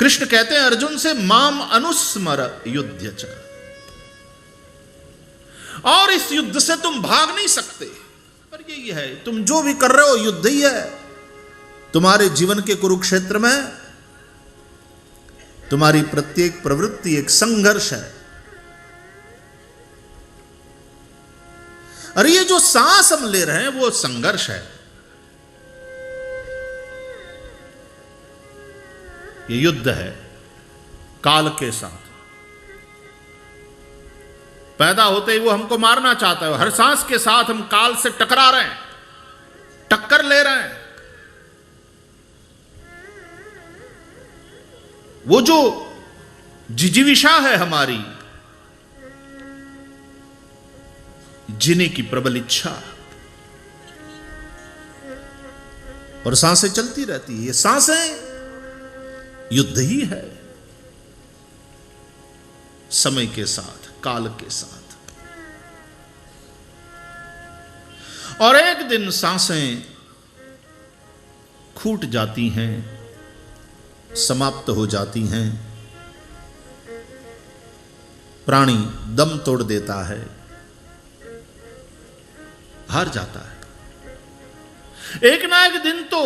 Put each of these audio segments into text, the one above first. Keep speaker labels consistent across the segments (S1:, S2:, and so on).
S1: कृष्ण कहते हैं अर्जुन से, माम अनुस्मर युद्ध च, और इस युद्ध से तुम भाग नहीं सकते। पर यही है, तुम जो भी कर रहे हो युद्ध ही है। तुम्हारे जीवन के कुरुक्षेत्र में तुम्हारी प्रत्येक प्रवृत्ति एक संघर्ष है। और ये जो सांस हम ले रहे हैं वो संघर्ष है। ये युद्ध है काल के साथ। पैदा होते ही वो हमको मारना चाहता है। हर सांस के साथ हम काल से टकरा रहे हैं, टक्कर ले रहे हैं। वो जो जिजीविषा है हमारी, जीने की प्रबल इच्छा, और सांसें चलती रहती है। ये सांसें युद्ध ही है, समय के साथ, काल के साथ। और एक दिन सांसें खूट जाती हैं, समाप्त हो जाती हैं। प्राणी दम तोड़ देता है, हार जाता है। एक ना एक दिन तो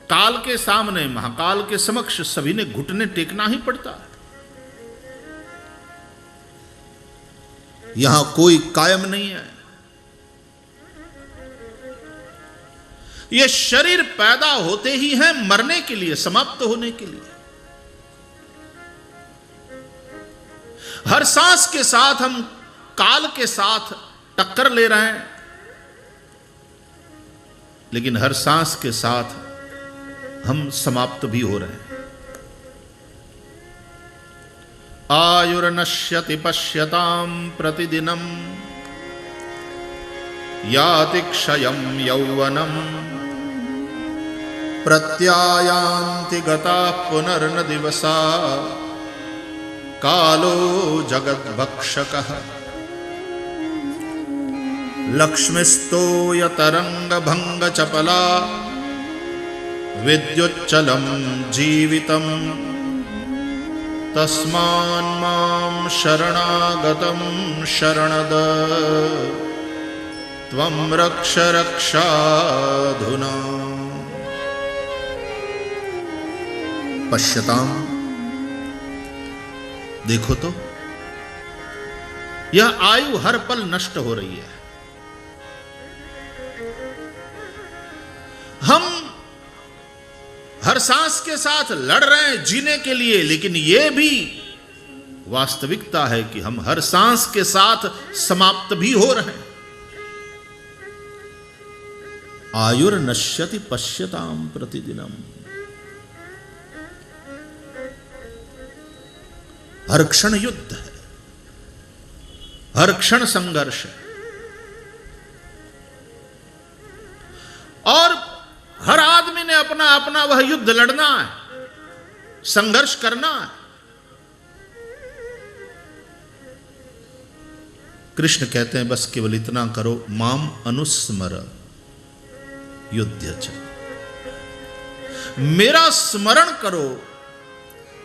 S1: काल के सामने, महाकाल के समक्ष सभी ने घुटने टेकना ही पड़ता है। यहां कोई कायम नहीं है। ये शरीर पैदा होते ही है मरने के लिए, समाप्त होने के लिए। हर सांस के साथ हम काल के साथ टक्कर ले रहे हैं, लेकिन हर सांस के साथ हम समाप्त भी हो रहे हैं। आयुर्नश्यति पश्यतां प्रतिदिनं याति क्षयं यौवनं प्रत्यायान्ति गताः पुनर्न दिवसा कालो जगद्भक्षकः लक्ष्मीस्तो यतरङ्गभङ्गचपला विद्युच्चलं जीवितं तस्मान्मां शरणागतं शरणद त्वं रक्ष रक्षाधुना। पश्यताम, देखो तो यह आयु हर पल नष्ट हो रही है। हम हर सांस के साथ लड़ रहे हैं जीने के लिए, लेकिन यह भी वास्तविकता है कि हम हर सांस के साथ समाप्त भी हो रहे हैं। आयुर्नश्यति पश्यताम प्रतिदिनम। हर क्षण युद्ध है, हर क्षण संघर्ष है, और हर आदमी ने अपना अपना वह युद्ध लड़ना है, संघर्ष करना है। कृष्ण कहते हैं बस केवल इतना करो, माम अनुस्मर युद्ध च, मेरा स्मरण करो,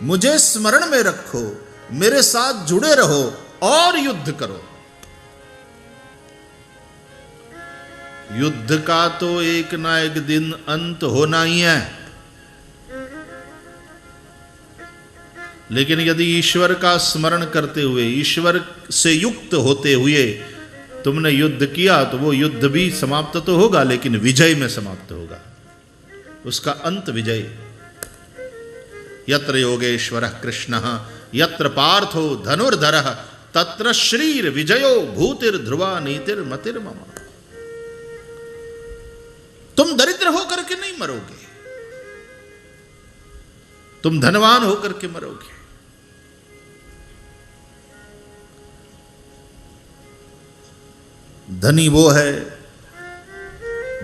S1: मुझे स्मरण में रखो, मेरे साथ जुड़े रहो और युद्ध करो। युद्ध का तो एक ना एक दिन अंत होना ही है, लेकिन यदि ईश्वर का स्मरण करते हुए, ईश्वर से युक्त होते हुए तुमने युद्ध किया तो वो युद्ध भी समाप्त तो होगा, लेकिन विजय में समाप्त होगा, उसका अंत विजय। यत्र योगेश्वरः कृष्णः यत्र पार्थो धनुर्धरः तत्र श्रीर विजयो भूतिर्ध्रुवा नीतिर्मतिर्मम। तुम दरिद्र होकर के नहीं मरोगे, तुम धनवान होकर के मरोगे। धनी वो है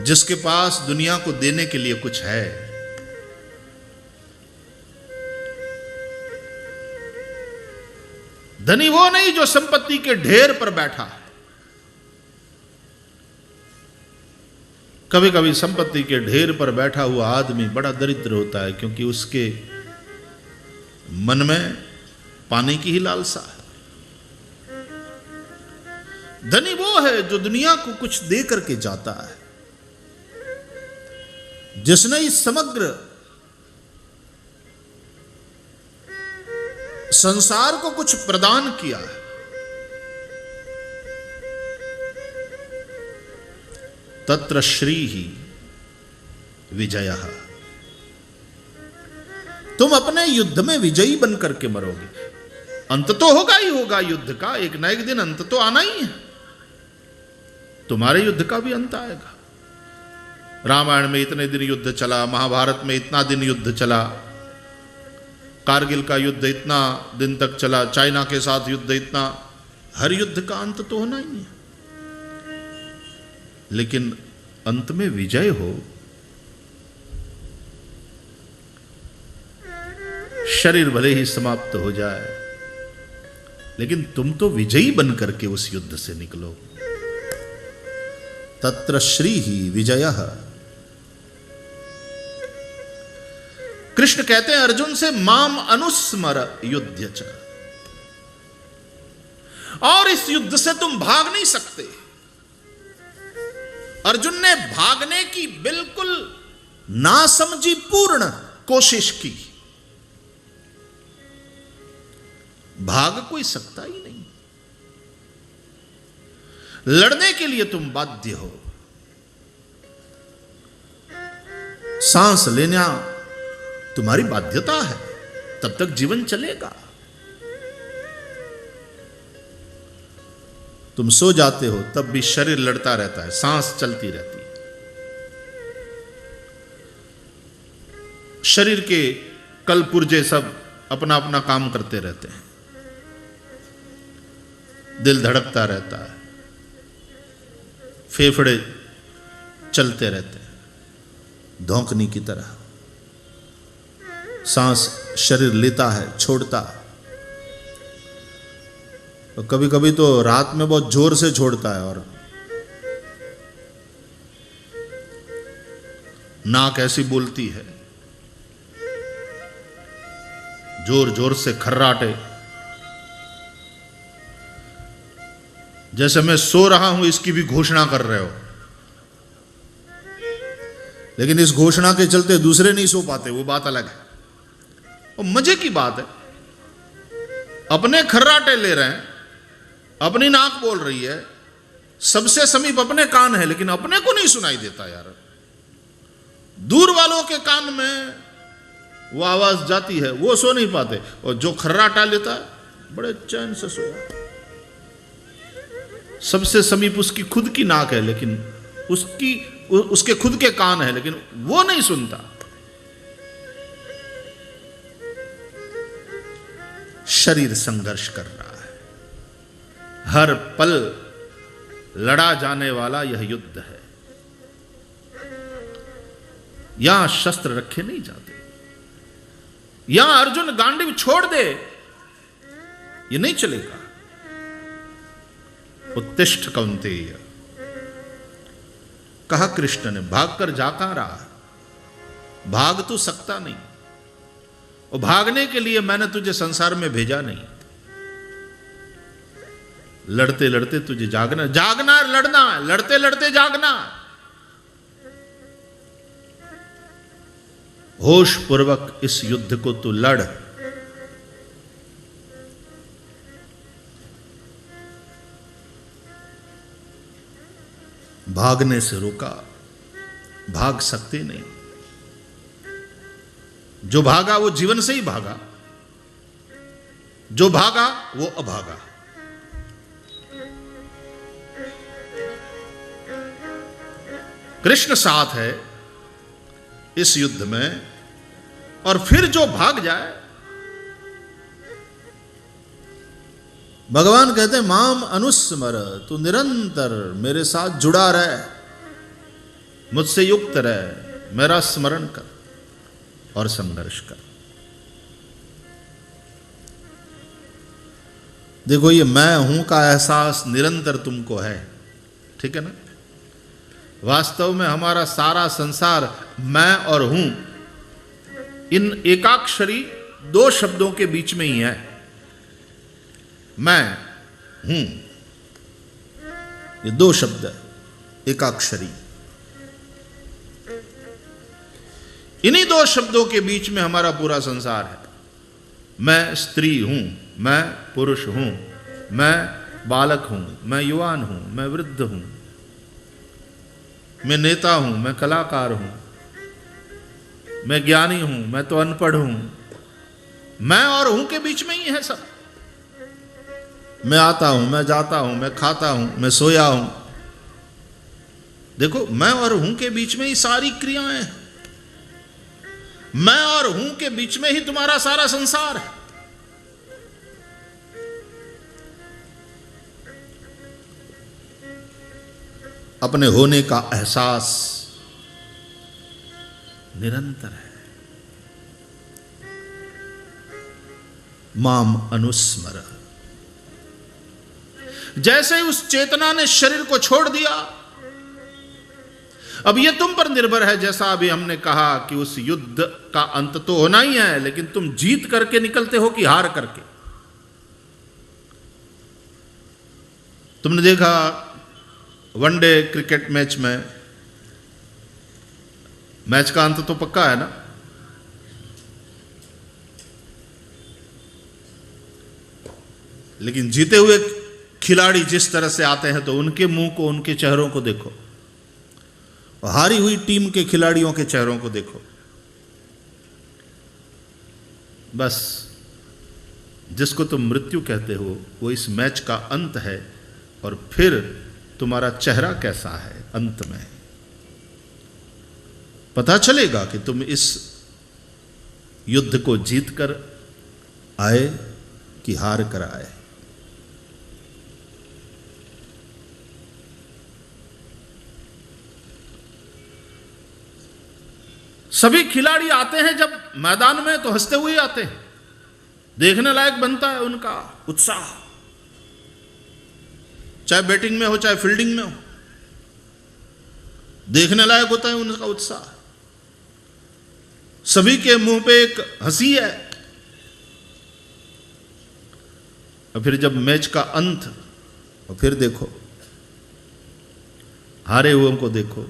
S1: जिसके पास दुनिया को देने के लिए कुछ है। धनी वो नहीं जो संपत्ति के ढेर पर बैठा है। कभी कभी संपत्ति के ढेर पर बैठा हुआ आदमी बड़ा दरिद्र होता है, क्योंकि उसके मन में पाने की ही लालसा है। धनी वो है जो दुनिया को कुछ दे करके जाता है, जिसने इस समग्र संसार को कुछ प्रदान किया है। तत्र श्री ही विजयः। तुम अपने युद्ध में विजयी बनकर के मरोगे। अंत तो होगा ही होगा युद्ध का, एक न एक दिन अंत तो आना ही है। तुम्हारे युद्ध का भी अंत आएगा। रामायण में इतने दिन युद्ध चला, महाभारत में इतना दिन युद्ध चला, कारगिल का युद्ध इतना दिन तक चला, चाइना के साथ युद्ध इतना, हर युद्ध का अंत तो होना ही है। लेकिन अंत में विजय हो, शरीर भले ही समाप्त हो जाए, लेकिन तुम तो विजयी बनकर के उस युद्ध से निकलो। तत्र श्री ही विजयः। कृष्ण कहते हैं अर्जुन से, माम अनुस्मर युद्ध च। और इस युद्ध से तुम भाग नहीं सकते। अर्जुन ने भागने की बिल्कुल नासमझी पूर्ण कोशिश की। भाग कोई सकता ही नहीं। लड़ने के लिए तुम बाध्य हो। सांस लेना तुम्हारी बाध्यता है, तब तक जीवन चलेगा। तुम सो जाते हो तब भी शरीर लड़ता रहता है, सांस चलती रहती है। शरीर के कल पुर्जे सब अपना अपना काम करते रहते हैं, दिल धड़कता रहता है, फेफड़े चलते रहते हैं धौंकनी की तरह। सांस शरीर लेता है, छोड़ता है, और कभी कभी तो रात में बहुत जोर से छोड़ता है, और नाक ऐसी बोलती है, जोर जोर से खर्राटे, जैसे मैं सो रहा हूं इसकी भी घोषणा कर रहे हो। लेकिन इस घोषणा के चलते दूसरे नहीं सो पाते, वो बात अलग है। और मजे की बात है, अपने खर्राटे ले रहे हैं, अपनी नाक बोल रही है, सबसे समीप अपने कान है, लेकिन अपने को नहीं सुनाई देता यार। दूर वालों के कान में वो आवाज जाती है, वो सो नहीं पाते, और जो खर्राटा लेता है बड़े चैन से सोया। सबसे समीप उसकी खुद की नाक है, लेकिन उसके खुद के कान है, लेकिन वो नहीं सुनता। शरीर संघर्ष कर रहा है, हर पल लड़ा जाने वाला यह युद्ध है। यहां शस्त्र रखे नहीं जाते। यहां अर्जुन गांडीव छोड़ दे, ये नहीं चलेगा। उत्तिष्ठ कौन्तेय, कहा कृष्ण ने, भागकर जा कहां रहा? भाग तो सकता नहीं, और भागने के लिए मैंने तुझे संसार में भेजा नहीं। लड़ते लड़ते तुझे जागना, जागना लड़ना, लड़ते लड़ते जागना। होश पूर्वक इस युद्ध को तू लड़। भागने से रोका, भाग सकते नहीं। जो भागा वो जीवन से ही भागा, जो भागा वो अभागा। कृष्ण साथ है इस युद्ध में, और फिर जो भाग जाए, भगवान कहते हैं माम अनुस्मर, तू निरंतर मेरे साथ जुड़ा रहे, मुझसे युक्त रहे, मेरा स्मरण कर और संघर्ष कर। देखो, ये मैं हूं का एहसास निरंतर तुमको है, ठीक है ना? वास्तव में हमारा सारा संसार मैं और हूं इन एकाक्षरी दो शब्दों के बीच में ही है, मैं हूं। ये दो शब्द है, एकाक्षरी। इन्हीं दो शब्दों के बीच में हमारा पूरा संसार है। मैं स्त्री हूं, मैं पुरुष हूं, मैं बालक हूं, मैं युवान हूं, मैं वृद्ध हूं, मैं नेता हूं, मैं कलाकार हूं, मैं ज्ञानी हूं, मैं तो अनपढ़ हूं। मैं और हूं के बीच में ही है सब। मैं आता हूं, मैं जाता हूं, मैं खाता हूं, मैं सोया हूं। देखो, मैं और हूं के बीच में ही सारी क्रियाएं हैं। मैं और हूं के बीच में ही तुम्हारा सारा संसार है। अपने होने का एहसास निरंतर है। माम अनुस्मर। जैसे ही उस चेतना ने शरीर को छोड़ दिया, अब यह तुम पर निर्भर है। जैसा अभी हमने कहा कि उस युद्ध का अंत तो होना ही है, लेकिन तुम जीत करके निकलते हो कि हार करके। तुमने देखा वनडे क्रिकेट मैच में, मैच का अंत तो पक्का है ना, लेकिन जीते हुए खिलाड़ी जिस तरह से आते हैं तो उनके मुंह को, उनके चेहरों को देखो, और हारी हुई टीम के खिलाड़ियों के चेहरों को देखो। बस जिसको तुम मृत्यु कहते हो वो इस मैच का अंत है, और फिर तुम्हारा चेहरा कैसा है अंत में पता चलेगा कि तुम इस युद्ध को जीत कर आए कि हार कर आए। सभी खिलाड़ी आते हैं जब मैदान में तो हंसते हुए आते हैं, देखने लायक बनता है उनका उत्साह, चाहे बैटिंग में हो चाहे फील्डिंग में हो, देखने लायक होता है उनका उत्साह। सभी के मुंह पे एक हंसी है। और फिर जब मैच का अंत, और फिर देखो हारे हुओं को देखो,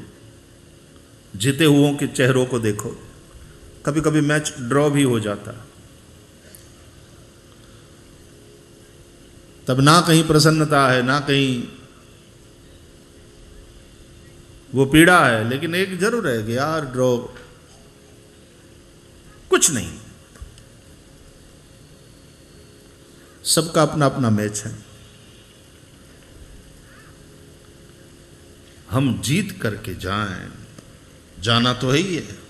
S1: जीते हुओं के चेहरों को देखो। कभी कभी मैच ड्रॉ भी हो जाता, तब ना कहीं प्रसन्नता है ना कहीं वो पीड़ा है, लेकिन एक जरूर है कि यार ड्रॉ कुछ नहीं। सबका अपना अपना मैच है। हम जीत करके जाएं, जाना तो है ही है।